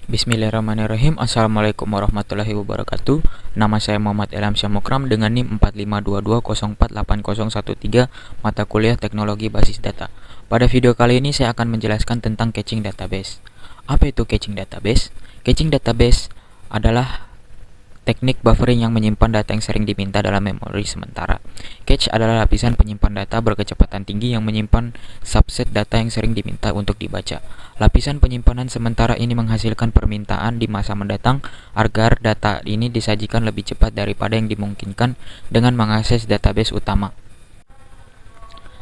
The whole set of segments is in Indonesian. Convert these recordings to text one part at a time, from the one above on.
Bismillahirrahmanirrahim. Assalamualaikum warahmatullahi wabarakatuh. Nama saya Muhammad Ilham Syamukram dengan NIM 4522048013 mata kuliah Teknologi Basis Data. Pada video kali ini saya akan menjelaskan tentang caching database. Apa itu caching database? Caching database adalah teknik buffering yang menyimpan data yang sering diminta dalam memori sementara. Cache adalah lapisan penyimpan data berkecepatan tinggi yang menyimpan subset data yang sering diminta untuk dibaca. Lapisan penyimpanan sementara ini menghasilkan permintaan di masa mendatang agar data ini disajikan lebih cepat daripada yang dimungkinkan dengan mengakses database utama.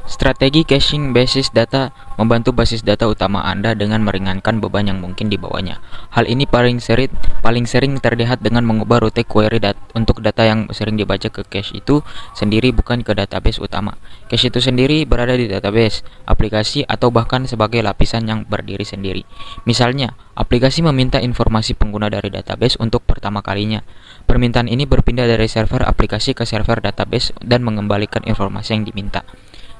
Strategi caching basis data membantu basis data utama Anda dengan meringankan beban yang mungkin dibawanya. Hal ini paling sering terlihat dengan mengubah rute query untuk data yang sering dibaca ke cache itu sendiri, bukan ke database utama. Cache itu sendiri berada di database, aplikasi, atau bahkan sebagai lapisan yang berdiri sendiri. Misalnya, aplikasi meminta informasi pengguna dari database untuk pertama kalinya. Permintaan ini berpindah dari server aplikasi ke server database dan mengembalikan informasi yang diminta.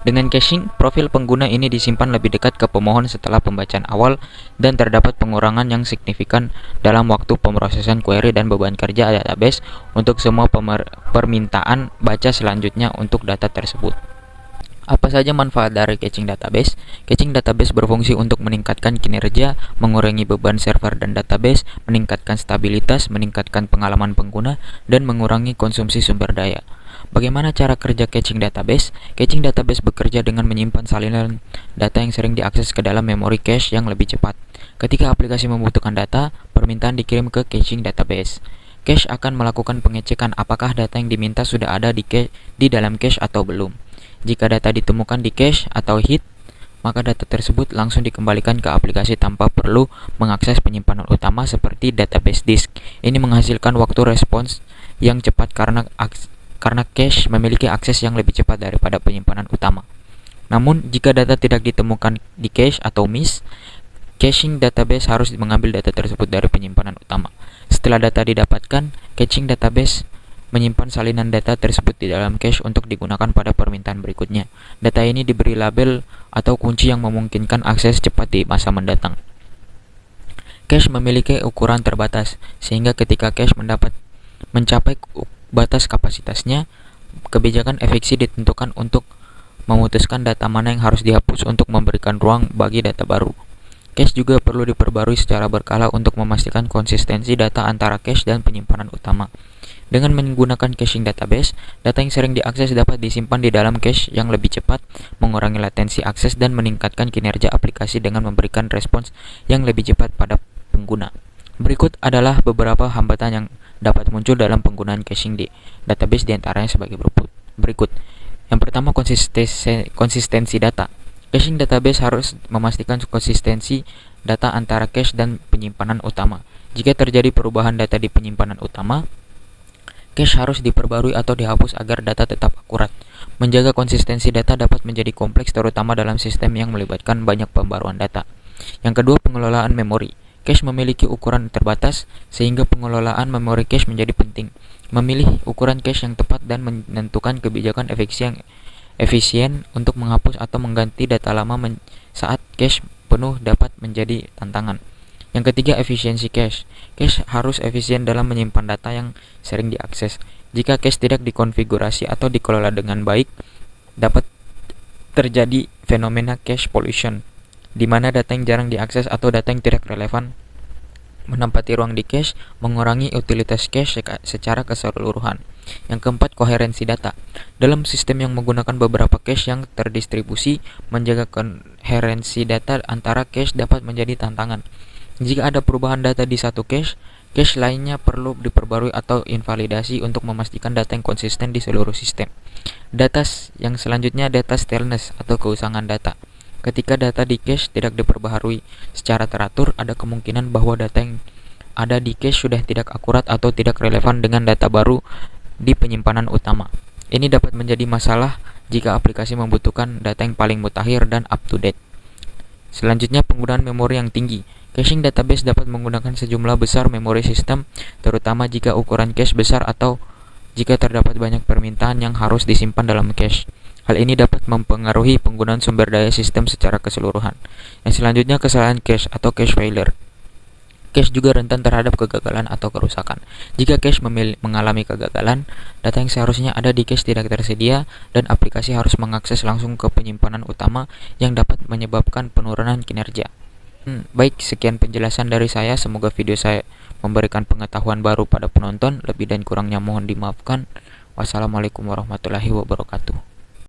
Dengan caching, profil pengguna ini disimpan lebih dekat ke pemohon setelah pembacaan awal dan terdapat pengurangan yang signifikan dalam waktu pemrosesan query dan beban kerja database untuk semua permintaan baca selanjutnya untuk data tersebut. Apa saja manfaat dari caching database? Caching database berfungsi untuk meningkatkan kinerja, mengurangi beban server dan database, meningkatkan stabilitas, meningkatkan pengalaman pengguna, dan mengurangi konsumsi sumber daya. Bagaimana cara kerja caching database? Caching database bekerja dengan menyimpan salinan data yang sering diakses ke dalam memori cache yang lebih cepat. Ketika aplikasi membutuhkan data, permintaan dikirim ke caching database. Cache akan melakukan pengecekan apakah data yang diminta sudah ada di dalam cache atau belum. Jika data ditemukan di cache atau hit, maka data tersebut langsung dikembalikan ke aplikasi tanpa perlu mengakses penyimpanan utama seperti database disk. Ini menghasilkan waktu respons yang cepat karena cache memiliki akses yang lebih cepat daripada penyimpanan utama. Namun, jika data tidak ditemukan di cache atau miss, caching database harus mengambil data tersebut dari penyimpanan utama. Setelah data didapatkan, caching database menyimpan salinan data tersebut di dalam cache untuk digunakan pada permintaan berikutnya. Data ini diberi label atau kunci yang memungkinkan akses cepat di masa mendatang. Cache memiliki ukuran terbatas, sehingga ketika cache mencapai batas kapasitasnya, kebijakan efeksi ditentukan untuk memutuskan data mana yang harus dihapus untuk memberikan ruang bagi data baru. Cache juga perlu diperbarui secara berkala untuk memastikan konsistensi data antara cache dan penyimpanan utama. Dengan menggunakan caching database, data yang sering diakses dapat disimpan di dalam cache yang lebih cepat, mengurangi latensi akses, dan meningkatkan kinerja aplikasi dengan memberikan respons yang lebih cepat pada pengguna. Berikut adalah beberapa hambatan yang dapat muncul dalam penggunaan caching di database, diantaranya sebagai berikut. Yang pertama, konsistensi data. Caching database harus memastikan konsistensi data antara cache dan penyimpanan utama. Jika terjadi perubahan data di penyimpanan utama, cache harus diperbarui atau dihapus agar data tetap akurat. Menjaga konsistensi data dapat menjadi kompleks, terutama dalam sistem yang melibatkan banyak pembaruan data. Yang kedua, pengelolaan memori. Cache memiliki ukuran terbatas, sehingga pengelolaan memori cache menjadi penting. Memilih ukuran cache yang tepat dan menentukan kebijakan efisien untuk menghapus atau mengganti data lama saat cache penuh dapat menjadi tantangan. Yang ketiga, efisiensi cache. Cache harus efisien dalam menyimpan data yang sering diakses. Jika cache tidak dikonfigurasi atau dikelola dengan baik, dapat terjadi fenomena cache pollution, di mana data yang jarang diakses atau data yang tidak relevan menempati ruang di cache, mengurangi utilitas cache secara keseluruhan. Yang keempat, koherensi data. Dalam sistem yang menggunakan beberapa cache yang terdistribusi, menjaga koherensi data antara cache dapat menjadi tantangan. Jika ada perubahan data di satu cache, cache lainnya perlu diperbarui atau invalidasi untuk memastikan data yang konsisten di seluruh sistem. Yang selanjutnya, data stillness atau keusangan data. Ketika data di cache tidak diperbaharui secara teratur, ada kemungkinan bahwa data yang ada di cache sudah tidak akurat atau tidak relevan dengan data baru di penyimpanan utama. Ini dapat menjadi masalah jika aplikasi membutuhkan data yang paling mutakhir dan up-to-date. Selanjutnya, penggunaan memori yang tinggi. Caching database dapat menggunakan sejumlah besar memori sistem, terutama jika ukuran cache besar atau jika terdapat banyak permintaan yang harus disimpan dalam cache. Hal ini dapat mempengaruhi penggunaan sumber daya sistem secara keseluruhan. Yang selanjutnya, kesalahan cache atau cache failure. Cache juga rentan terhadap kegagalan atau kerusakan. Jika cache mengalami kegagalan, data yang seharusnya ada di cache tidak tersedia dan aplikasi harus mengakses langsung ke penyimpanan utama yang dapat menyebabkan penurunan kinerja. Baik, sekian penjelasan dari saya. Semoga video saya memberikan pengetahuan baru pada penonton. Lebih dan kurangnya mohon dimaafkan. Wassalamualaikum warahmatullahi wabarakatuh.